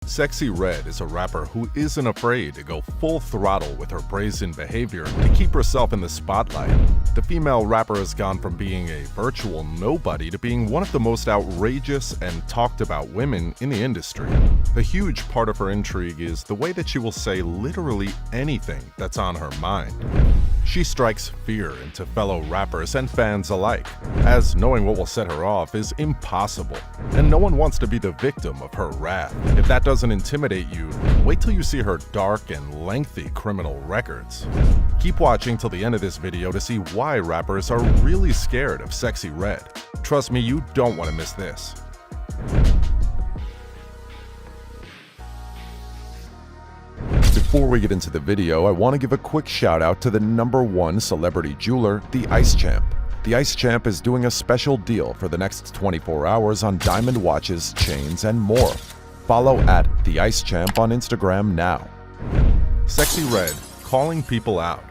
Sexyy Red is a rapper who isn't afraid to go full throttle with her brazen behavior to keep herself in the spotlight. The female rapper has gone from being a virtual nobody to being one of the most outrageous and talked about women in the industry. A huge part of her intrigue is the way that she will say literally anything that's on her mind. She strikes fear into fellow rappers and fans alike, as knowing what will set her off is impossible, and no one wants to be the victim of her wrath. If that doesn't intimidate you, wait till you see her dark and lengthy criminal records. Keep watching till the end of this video to see why rappers are really scared of Sexyy Red. Trust me, you don't want to miss this. Before we get into the video, I want to give a quick shout out to the #1 celebrity jeweler, the Ice Champ. The Ice Champ is doing a special deal for the next 24 hours on diamond watches, chains, and more. Follow at the Ice Champ on Instagram now. Sexyy Red calling people out.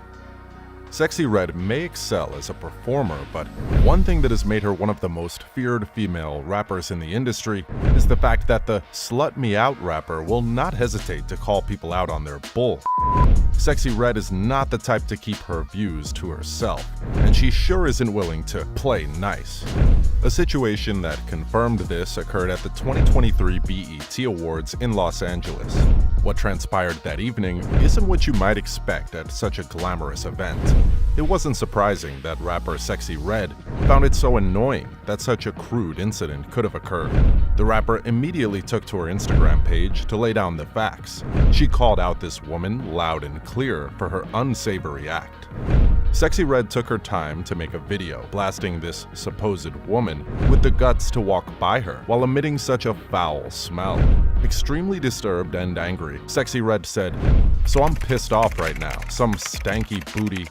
Sexyy Red may excel as a performer, but one thing that has made her one of the most feared female rappers in the industry is the fact that the slut me out rapper will not hesitate to call people out on their bull. Sexyy Red is not the type to keep her views to herself, and she sure isn't willing to play nice. A situation that confirmed this occurred at the 2023 BET Awards in Los Angeles. What transpired that evening isn't what you might expect at such a glamorous event. It wasn't surprising that rapper Sexyy Red found it so annoying that such a crude incident could have occurred. The rapper immediately took to her Instagram page to lay down the facts. She called out this woman loud and clear for her unsavory act. Sexyy Red took her time to make a video blasting this supposed woman with the guts to walk by her while emitting such a foul smell. Extremely disturbed and angry, Sexyy Red said, "So I'm pissed off right now. Some stanky booty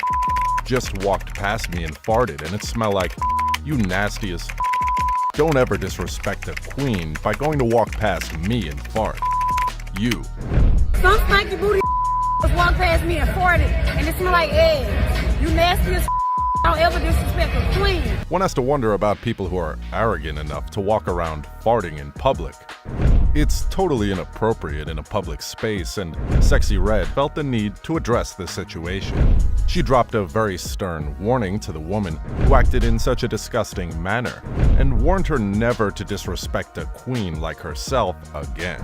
just walked past me and farted and it smelled like you nasty as Don't ever disrespect a queen by going to walk past me and fart. You." Some stanky booty walked past me and farted and it smelled like eggs. You nasty as don't ever disrespect a queen. One has to wonder about people who are arrogant enough to walk around farting in public. It's totally inappropriate in a public space, and Sexyy Red felt the need to address the situation. She dropped a very stern warning to the woman who acted in such a disgusting manner, and warned her never to disrespect a queen like herself again.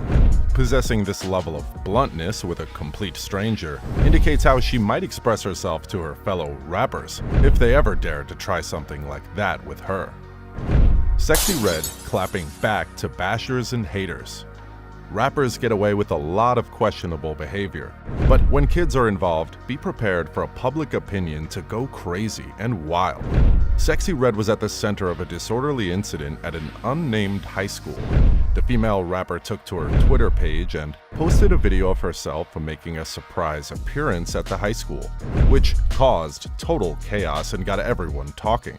Possessing this level of bluntness with a complete stranger indicates how she might express herself to her fellow rappers if they ever dared to try something like that with her. Sexyy Red clapping back to bashers and haters. Rappers get away with a lot of questionable behavior, but when kids are involved, be prepared for a public opinion to go crazy and wild. Sexyy Red was at the center of a disorderly incident at an unnamed high school. The female rapper took to her Twitter page and posted a video of herself making a surprise appearance at the high school, which caused total chaos and got everyone talking.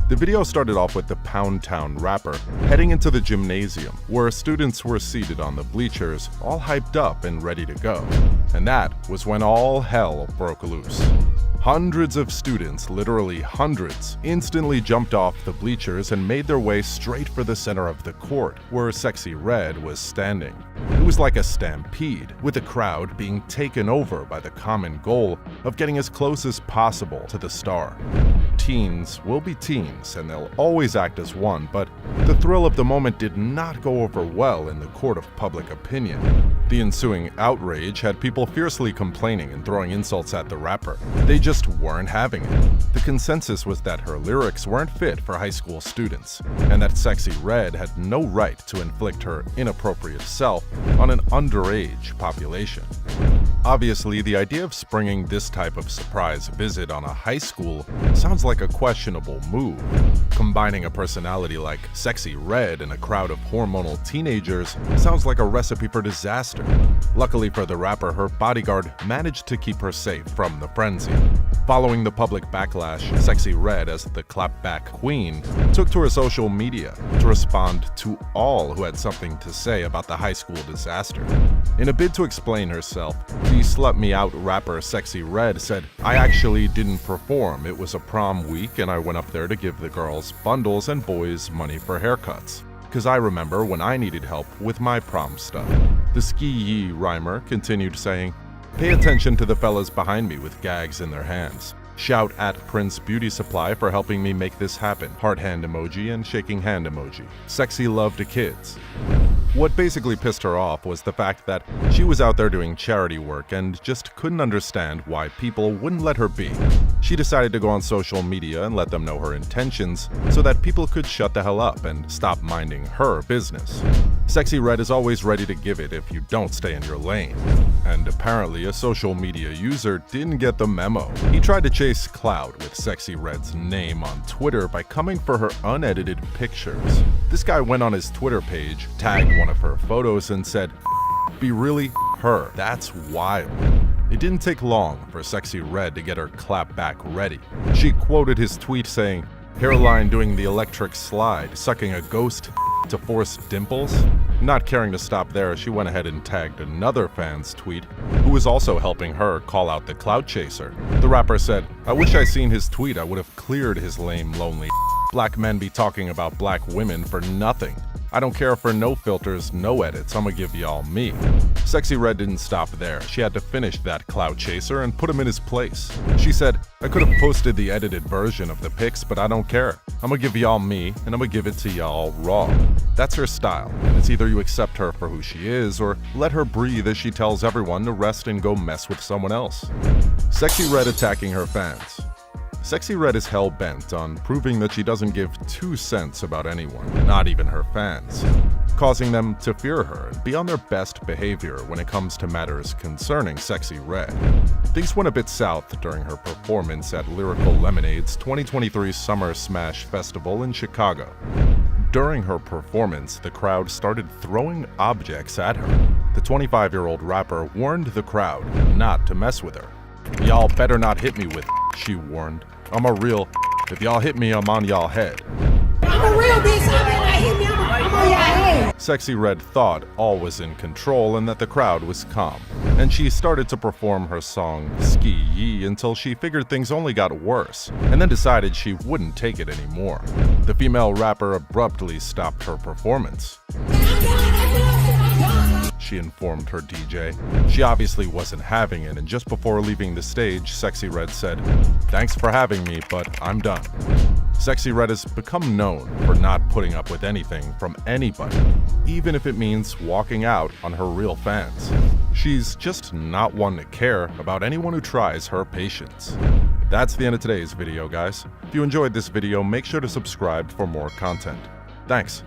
The video started off with the Pound Town rapper heading into the gymnasium, where students were seated on the bleachers, all hyped up and ready to go. And that was when all hell broke loose. Hundreds of students, literally hundreds, instantly jumped off the bleachers and made their way straight for the center of the court, where Sexyy Red was standing. It was like a stampede, with the crowd being taken over by the common goal of getting as close as possible to the star. Teens will be teens, and they'll always act as one, but the thrill of the moment did not go over well in the court of public opinion. The ensuing outrage had people fiercely complaining and throwing insults at the rapper. They just weren't having it. The consensus was that her lyrics weren't fit for high school students, and that Sexyy Red had no right to inflict her inappropriate self on an underage population. Obviously, the idea of springing this type of surprise visit on a high school sounds like a questionable move. Combining a personality like Sexyy Red and a crowd of hormonal teenagers sounds like a recipe for disaster. Luckily for the rapper, her bodyguard managed to keep her safe from the frenzy. Following the public backlash, Sexyy Red, as the clapback queen, took to her social media to respond to all who had something to say about the high school disaster. In a bid to explain herself, the slut me out rapper Sexyy Red said, "I actually didn't perform. It was a prom week and I went up there to give the girls bundles and boys money for haircuts. Because I remember when I needed help with my prom stuff." The SkeeYee rhymer continued saying, "Pay attention to the fellas behind me with gags in their hands. Shout at Prince Beauty Supply for helping me make this happen. Heart hand emoji and shaking hand emoji. Sexy love to kids." What basically pissed her off was the fact that she was out there doing charity work and just couldn't understand why people wouldn't let her be. She decided to go on social media and let them know her intentions so that people could shut the hell up and stop minding her business. Sexyy Red is always ready to give it if you don't stay in your lane. And apparently a social media user didn't get the memo. He tried to chase clout with Sexyy Red's name on Twitter by coming for her unedited pictures. This guy went on his Twitter page, tagged one of her photos and said, "Be really her. That's wild." It didn't take long for Sexyy Red to get her clapback ready. She quoted his tweet saying, "Hairline doing the electric slide, sucking a ghost to force dimples." Not caring to stop there, she went ahead and tagged another fan's tweet who was also helping her call out the clout chaser. The rapper said, "I wish I seen his tweet, I would have cleared his lame, lonely. Black men be talking about black women for nothing. I don't care for no filters, no edits, I'ma give y'all me." Sexyy Red didn't stop there. She had to finish that clout chaser and put him in his place. She said, "I could have posted the edited version of the pics, but I don't care. I'ma give y'all me, and I'ma give it to y'all raw." That's her style. It's either you accept her for who she is, or let her breathe as she tells everyone to rest and go mess with someone else. Sexyy Red attacking her fans. Sexyy Red is hell-bent on proving that she doesn't give 2 cents about anyone, not even her fans, causing them to fear her and be on their best behavior when it comes to matters concerning Sexyy Red. Things went a bit south during her performance at Lyrical Lemonade's 2023 Summer Smash Festival in Chicago. During her performance, the crowd started throwing objects at her. The 25-year-old rapper warned the crowd not to mess with her. "Y'all better not hit me with," she warned. "I'm a real, if y'all hit me, I'm on y'all head." I'm a real bitch, so if y'all hit me, I'm on y'all head. Sexyy Red thought all was in control and that the crowd was calm, and she started to perform her song SkeeYee until she figured things only got worse, and then decided she wouldn't take it anymore. The female rapper abruptly stopped her performance. She informed her DJ. She obviously wasn't having it, and just before leaving the stage, Sexyy Red said, "Thanks for having me, but I'm done." Sexyy Red has become known for not putting up with anything from anybody, even if it means walking out on her real fans. She's just not one to care about anyone who tries her patience. That's the end of today's video, guys. If you enjoyed this video, make sure to subscribe for more content. Thanks.